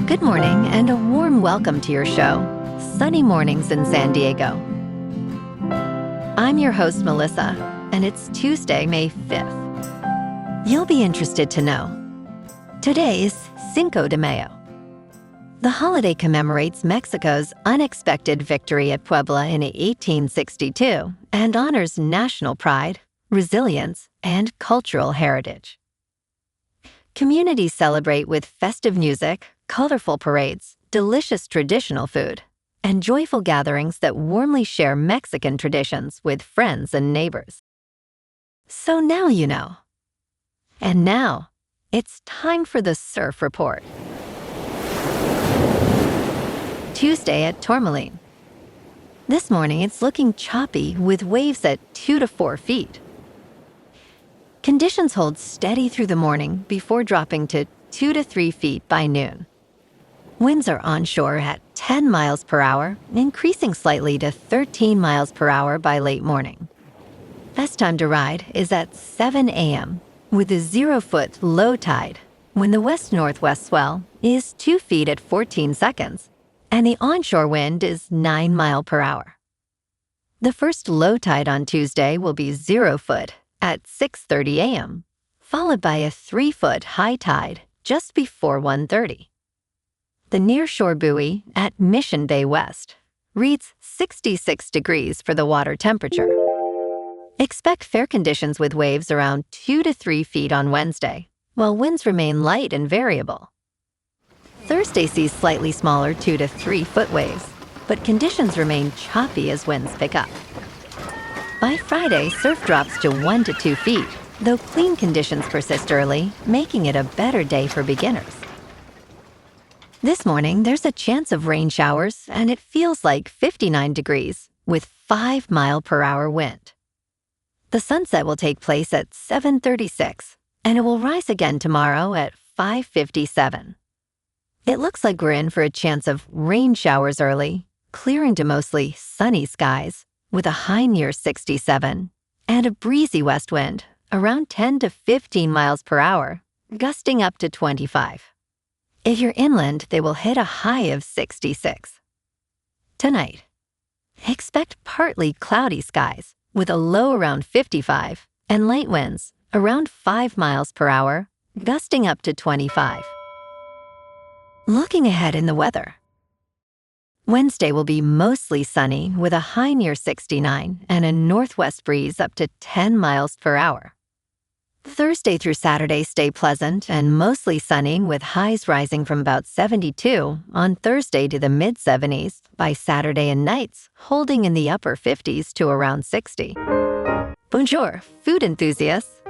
Good morning and a warm welcome to your show, Sunny Mornings in San Diego. I'm your host, Melissa, and it's Tuesday, May 5th. You'll be interested to know. Today is Cinco de Mayo. The holiday commemorates Mexico's unexpected victory at Puebla in 1862 and honors national pride, resilience, and cultural heritage. Communities celebrate with festive music, colorful parades, delicious traditional food, and joyful gatherings that warmly share Mexican traditions with friends and neighbors. So now you know. And now, it's time for the Surf Report. Tuesday at Tourmaline. This morning it's looking choppy with waves at 2 to 4 feet. Conditions hold steady through the morning before dropping to 2 to 3 feet by noon. Winds are onshore at 10 miles per hour, increasing slightly to 13 miles per hour by late morning. Best time to ride is at 7 a.m. with a 0-foot low tide when the west-northwest swell is 2 feet at 14 seconds and the onshore wind is 9 miles per hour. The first low tide on Tuesday will be 0 foot at 6:30 a.m., followed by a 3-foot high tide just before 1:30. The nearshore buoy at Mission Bay West reads 66 degrees for the water temperature. Expect fair conditions with waves around 2 to 3 feet on Wednesday, while winds remain light and variable. Thursday sees slightly smaller 2 to 3 foot waves, but conditions remain choppy as winds pick up. By Friday, surf drops to 1 to 2 feet, though clean conditions persist early, making it a better day for beginners. This morning, there's a chance of rain showers, and it feels like 59 degrees with 5 mile per hour wind. The sunset will take place at 7:36, and it will rise again tomorrow at 5:57. It looks like we're in for a chance of rain showers early, clearing to mostly sunny skies, with a high near 67, and a breezy west wind, around 10 to 15 miles per hour, gusting up to 25. If you're inland, they will hit a high of 66. Tonight, expect partly cloudy skies, with a low around 55, and light winds, around 5 miles per hour, gusting up to 25. Looking ahead in the weather. Wednesday will be mostly sunny with a high near 69 and a northwest breeze up to 10 miles per hour. Thursday through Saturday stay pleasant and mostly sunny with highs rising from about 72 on Thursday to the mid-70s by Saturday and nights holding in the upper 50s to around 60. Bonjour, food enthusiasts.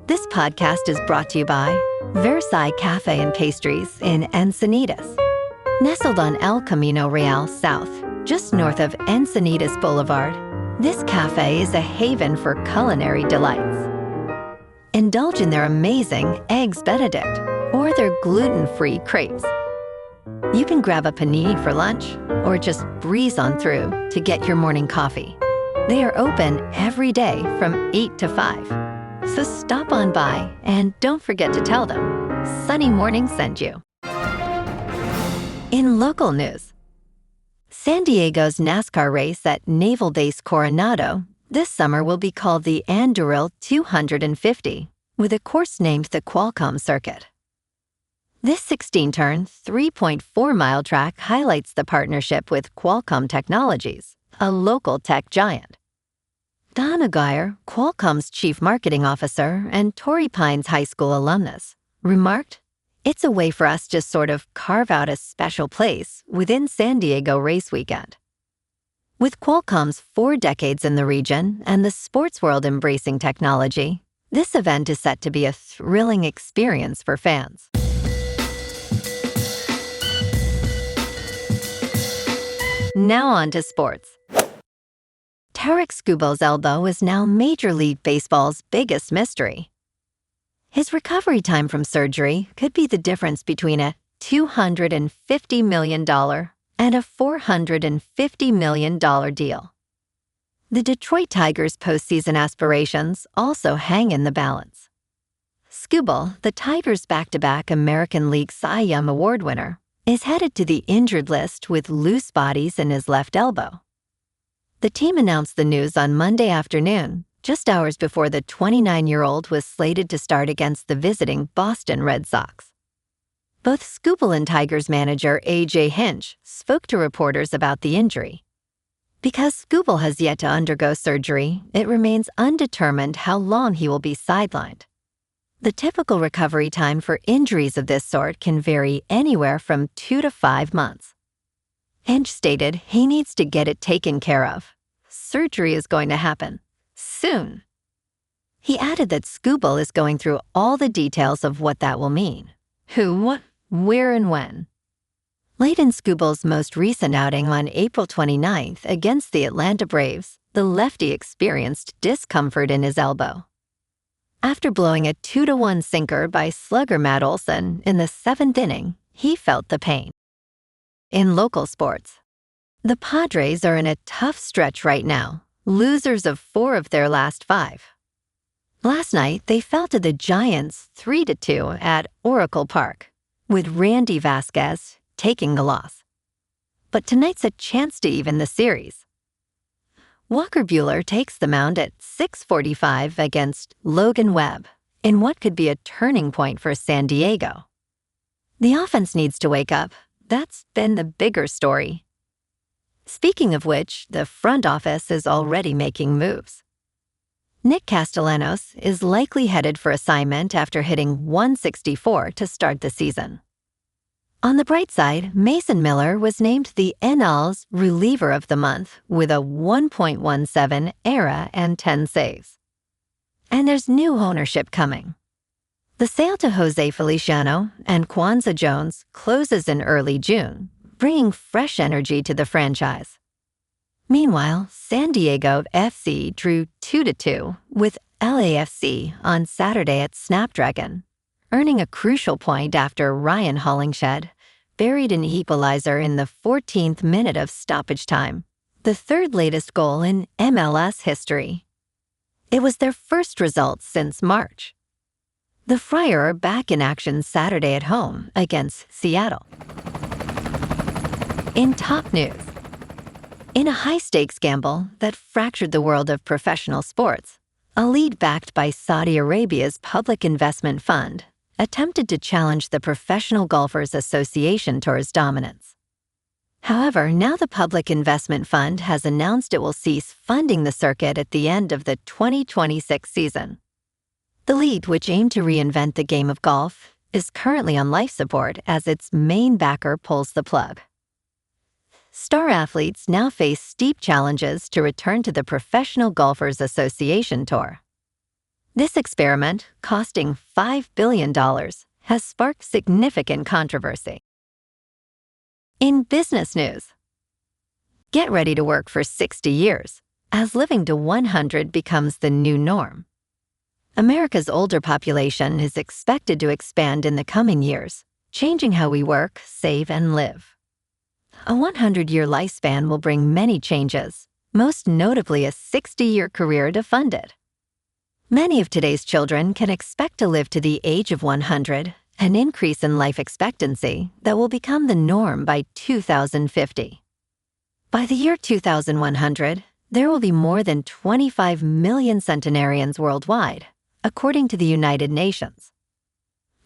This podcast is brought to you by Versailles Cafe and Pastries in Encinitas. Nestled on El Camino Real South, just north of Encinitas Boulevard, this cafe is a haven for culinary delights. Indulge in their amazing Eggs Benedict or their gluten-free crepes. You can grab a panini for lunch or just breeze on through to get your morning coffee. They are open every day from 8 to 5. So stop on by and don't forget to tell them Sunny Morning sent you. In local news, San Diego's NASCAR race at Naval Base Coronado this summer will be called the Anduril 250, with a course named the Qualcomm Circuit. This 16-turn, 3.4-mile track highlights the partnership with Qualcomm Technologies, a local tech giant. Don Aguirre, Qualcomm's chief marketing officer and Torrey Pines High School alumnus, remarked, "It's a way for us to sort of carve out a special place within San Diego race weekend." With Qualcomm's 4 decades in the region and the sports world embracing technology, this event is set to be a thrilling experience for fans. Now on to sports. Tarik Skubal's elbow is now Major League Baseball's biggest mystery. His recovery time from surgery could be the difference between a $250 million and a $450 million deal. The Detroit Tigers' postseason aspirations also hang in the balance. Skubal, the Tigers' back-to-back American League Cy Young Award winner, is headed to the injured list with loose bodies in his left elbow. The team announced the news on Monday afternoon, just hours before the 29-year-old was slated to start against the visiting Boston Red Sox. Both Scoopel and Tigers manager A.J. Hinch spoke to reporters about the injury. Because Scoopel has yet to undergo surgery, it remains undetermined how long he will be sidelined. The typical recovery time for injuries of this sort can vary anywhere from 2 to 5 months. Hinch stated he needs to get it taken care of. Surgery is going to happen soon. He added that Scoopel is going through all the details of what that will mean. Who, what, where, and when. Late in Scoopel's most recent outing on April 29th against the Atlanta Braves, the lefty experienced discomfort in his elbow. After blowing a 2-1 sinker by slugger Matt Olson in the 7th inning, he felt the pain. In local sports, the Padres are in a tough stretch right now, losers of 4 of their last 5. Last night, they fell to the Giants 3-2 at Oracle Park, with Randy Vasquez taking the loss. But tonight's a chance to even the series. Walker Buehler takes the mound at 6:45 against Logan Webb in what could be a turning point for San Diego. The offense needs to wake up. That's been the bigger story. Speaking of which, the front office is already making moves. Nick Castellanos is likely headed for assignment after hitting 164 to start the season. On the bright side, Mason Miller was named the NL's reliever of the month with a 1.17 ERA and 10 saves. And there's new ownership coming. The sale to Jose Feliciano and Kwanza Jones closes in early June, bringing fresh energy to the franchise. Meanwhile, San Diego FC drew 2-2 with LAFC on Saturday at Snapdragon, earning a crucial point after Ryan Hollingshed buried an equalizer in the 14th minute of stoppage time, the 3rd latest goal in MLS history. It was their first result since March. The Friar are back in action Saturday at home against Seattle. In top news, in a high-stakes gamble that fractured the world of professional sports, a lead backed by Saudi Arabia's Public Investment Fund attempted to challenge the Professional Golfers Association Tour's dominance. However, now the Public Investment Fund has announced it will cease funding the circuit at the end of the 2026 season. The league, which aimed to reinvent the game of golf, is currently on life support as its main backer pulls the plug. Star athletes now face steep challenges to return to the Professional Golfers Association Tour. This experiment, costing $5 billion, has sparked significant controversy. In business news, get ready to work for 60 years as living to 100 becomes the new norm. America's older population is expected to expand in the coming years, changing how we work, save, and live. A 100-year lifespan will bring many changes, most notably a 60-year career to fund it. Many of today's children can expect to live to the age of 100, an increase in life expectancy that will become the norm by 2050. By the year 2100, there will be more than 25 million centenarians worldwide, according to the United Nations.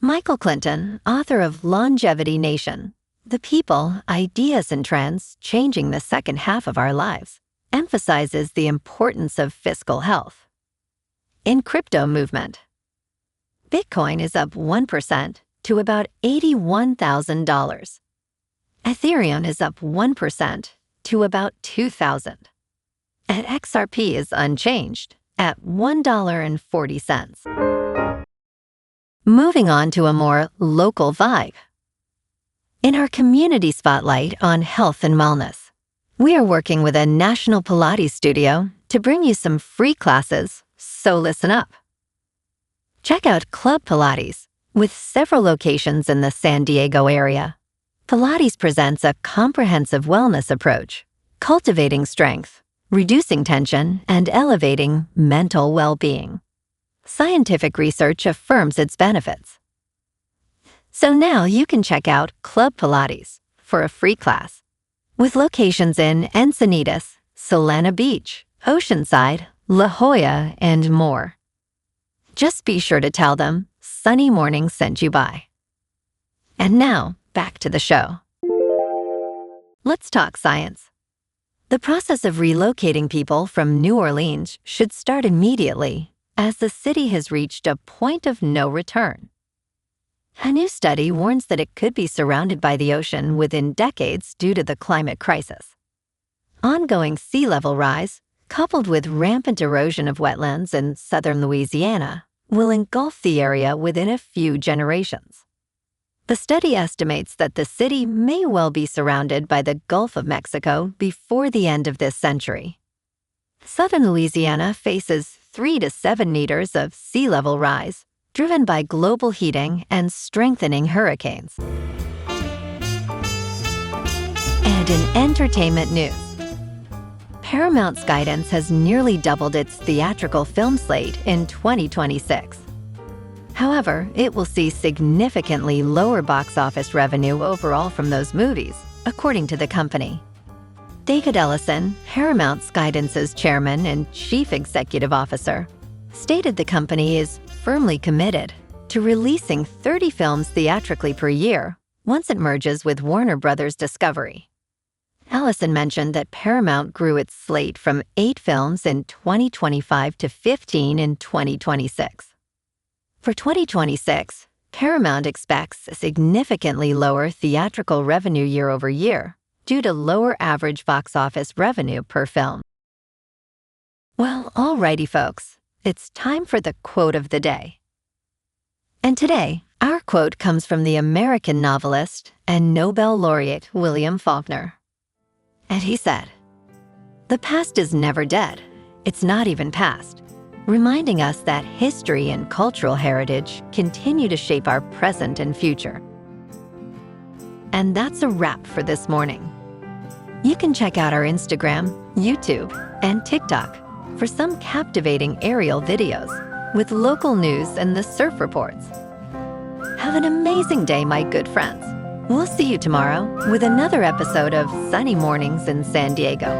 Michael Clinton, author of Longevity Nation, The People, Ideas, and Trends Changing the Second Half of Our Lives, emphasizes the importance of fiscal health. In crypto movement, Bitcoin is up 1% to about $81,000. Ethereum is up 1% to about $2,000. And XRP is unchanged at $1.40. Moving on to a more local vibe. In our community spotlight on health and wellness, we are working with a national Pilates studio to bring you some free classes, so listen up. Check out Club Pilates, with several locations in the San Diego area. Pilates presents a comprehensive wellness approach, cultivating strength, reducing tension, and elevating mental well-being. Scientific research affirms its benefits. So now you can check out Club Pilates for a free class, with locations in Encinitas, Solana Beach, Oceanside, La Jolla, and more. Just be sure to tell them Sunny Morning sent you by. And now, back to the show. Let's talk science. The process of relocating people from New Orleans should start immediately, as the city has reached a point of no return. A new study warns that it could be surrounded by the ocean within decades due to the climate crisis. Ongoing sea level rise, coupled with rampant erosion of wetlands in southern Louisiana, will engulf the area within a few generations. The study estimates that the city may well be surrounded by the Gulf of Mexico before the end of this century. Southern Louisiana faces 3 to 7 meters of sea level rise, driven by global heating and strengthening hurricanes. And in entertainment news, Paramount's guidance has nearly doubled its theatrical film slate in 2026. However, it will see significantly lower box office revenue overall from those movies, according to the company. David Ellison, Paramount's Guidance's chairman and chief executive officer, stated the company is firmly committed to releasing 30 films theatrically per year once it merges with Warner Bros. Discovery. Ellison mentioned that Paramount grew its slate from 8 films in 2025 to 15 in 2026. For 2026, Paramount expects a significantly lower theatrical revenue year over year due to lower average box office revenue per film. Well, alrighty folks, it's time for the quote of the day. And today, our quote comes from the American novelist and Nobel laureate William Faulkner. And he said, "The past is never dead. It's not even past," reminding us that history and cultural heritage continue to shape our present and future. And that's a wrap for this morning. You can check out our Instagram, YouTube, and TikTok for some captivating aerial videos with local news and the surf reports. Have an amazing day, my good friends. We'll see you tomorrow with another episode of Sunny Mornings in San Diego.